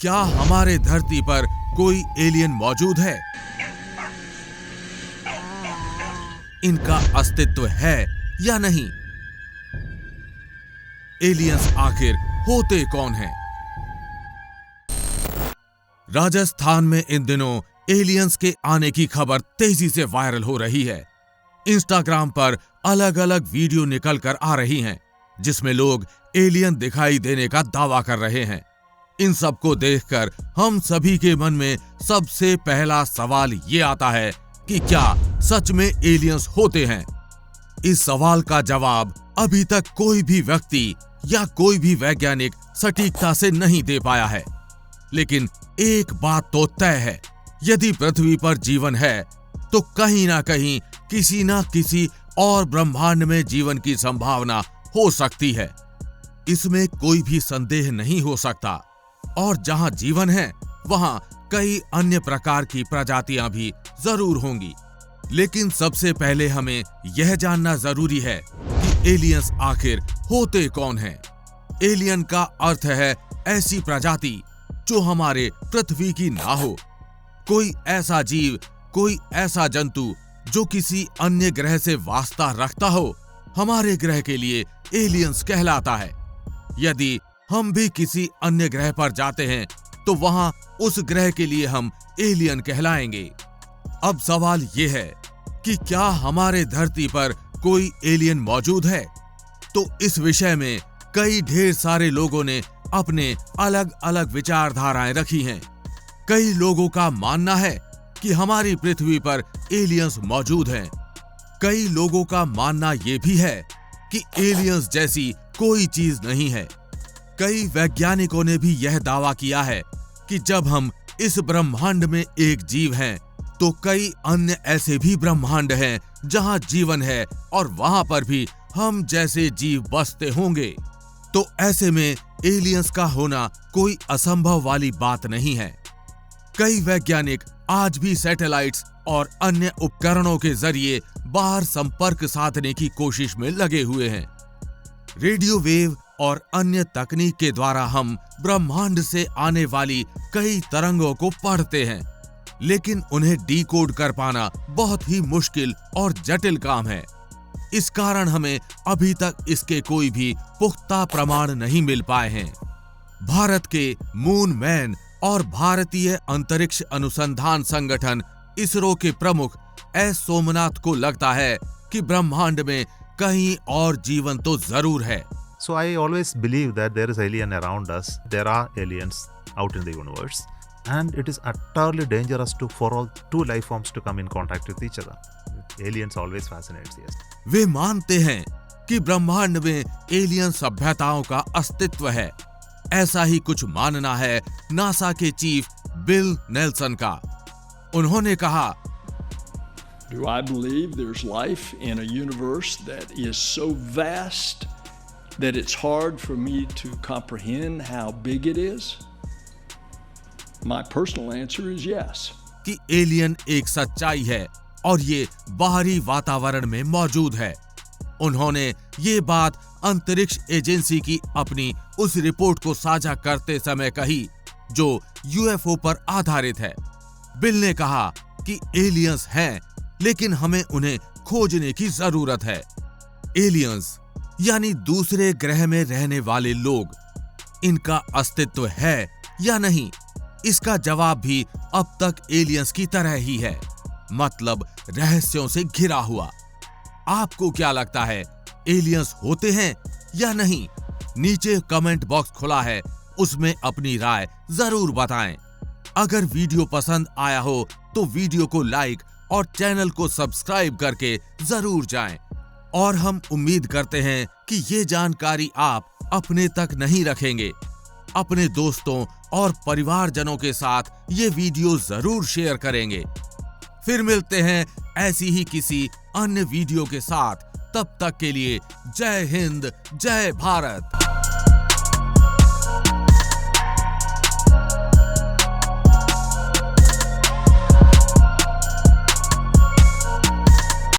क्या हमारे धरती पर कोई एलियन मौजूद है? इनका अस्तित्व है या नहीं? एलियंस आखिर होते कौन हैं? राजस्थान में इन दिनों एलियंस के आने की खबर तेजी से वायरल हो रही है। इंस्टाग्राम पर अलग अलग वीडियो निकल कर आ रही हैं, जिसमें लोग एलियन दिखाई देने का दावा कर रहे हैं। इन सब को देखकर हम सभी के मन में सबसे पहला सवाल ये आता है कि क्या सच में एलियंस होते हैं? इस सवाल का जवाब अभी तक कोई भी व्यक्ति या कोई भी वैज्ञानिक सटीकता से नहीं दे पाया है। लेकिन एक बात तो तय है, यदि पृथ्वी पर जीवन है तो कहीं ना कहीं किसी ना किसी और ब्रह्मांड में जीवन की संभावना हो सकती है। इसमें कोई भी संदेह नहीं हो सकता। और जहां जीवन है वहां कई अन्य प्रकार की प्रजातियां भी जरूर होंगी। लेकिन सबसे पहले हमें यह जानना जरूरी है कि एलियंस आखिर होते कौन हैं। एलियन का अर्थ है ऐसी प्रजाति जो हमारे पृथ्वी की ना हो। कोई ऐसा जीव, कोई ऐसा जंतु जो किसी अन्य ग्रह से वास्ता रखता हो, हमारे ग्रह के लिए एलियंस कहलाता है। यदि हम भी किसी अन्य ग्रह पर जाते हैं तो वहां उस ग्रह के लिए हम एलियन कहलाएंगे। अब सवाल यह है कि क्या हमारे धरती पर कोई एलियन मौजूद है? तो इस विषय में कई ढेर सारे लोगों ने अपने अलग अलग विचारधाराएं रखी हैं। कई लोगों का मानना है कि हमारी पृथ्वी पर एलियंस मौजूद हैं। कई लोगों का मानना यह भी है कि एलियंस जैसी कोई चीज नहीं है। कई वैज्ञानिकों ने भी यह दावा किया है कि जब हम इस ब्रह्मांड में एक जीव हैं, तो कई अन्य ऐसे भी ब्रह्मांड हैं जहां जीवन है और वहां पर भी हम जैसे जीव बसते होंगे। तो ऐसे में एलियंस का होना कोई असंभव वाली बात नहीं है। कई वैज्ञानिक आज भी सैटेलाइट्स और अन्य उपकरणों के जरिए बाहर संपर्क साधने की कोशिश में लगे हुए हैं। रेडियो वेव और अन्य तकनीक के द्वारा हम ब्रह्मांड से आने वाली कई तरंगों को पढ़ते हैं, लेकिन उन्हें डिकोड कर पाना बहुत ही मुश्किल और जटिल काम है। इस कारण हमें अभी तक इसके कोई भी पुख्ता प्रमाण नहीं मिल पाए हैं। भारत के मून मैन और भारतीय अंतरिक्ष अनुसंधान संगठन इसरो के प्रमुख एस सोमनाथ को लगता है कि ब्रह्मांड में कहीं और जीवन तो जरूर है। So I always believe that there is alien around us. There are aliens out in the universe, and it is utterly dangerous for all two life forms to come in contact with each other. Aliens always fascinates us. वे मानते हैं कि ब्रह्मांड में alien सभ्यताओं का अस्तित्व है। ऐसा ही कुछ मानना है नासा के चीफ बिल नेल्सन का। उन्होंने कहा, Do I believe there's life in a universe that is so vast that it's hard for me to comprehend how big it is? My personal answer is yes. कि alien एक सच्चाई है और ये बाहरी वातावरण में मौजूद है। उन्होंने ये बात अंतरिक्ष एजेंसी की अपनी उस रिपोर्ट को साझा करते समय कही जो यूएफओ पर आधारित है। बिल ने कहा कि एलियंस हैं, लेकिन हमें उन्हें खोजने की जरूरत है। एलियंस यानी दूसरे ग्रह में रहने वाले लोग, इनका अस्तित्व है या नहीं, इसका जवाब भी अब तक एलियंस की तरह ही है, मतलब रहस्यों से घिरा हुआ। आपको क्या लगता है, एलियंस होते हैं या नहीं? नीचे कमेंट बॉक्स खुला है, उसमें अपनी राय जरूर बताएं। अगर वीडियो पसंद आया हो तो वीडियो को लाइक और चैनल को सब्सक्राइब करके जरूर जाएं। और हम उम्मीद करते हैं कि ये जानकारी आप अपने तक नहीं रखेंगे। अपने दोस्तों और परिवारजनों के साथ ये वीडियो जरूर शेयर करेंगे। फिर मिलते हैं ऐसी ही किसी अन्य वीडियो के साथ। तब तक के लिए जय हिंद, जय भारत।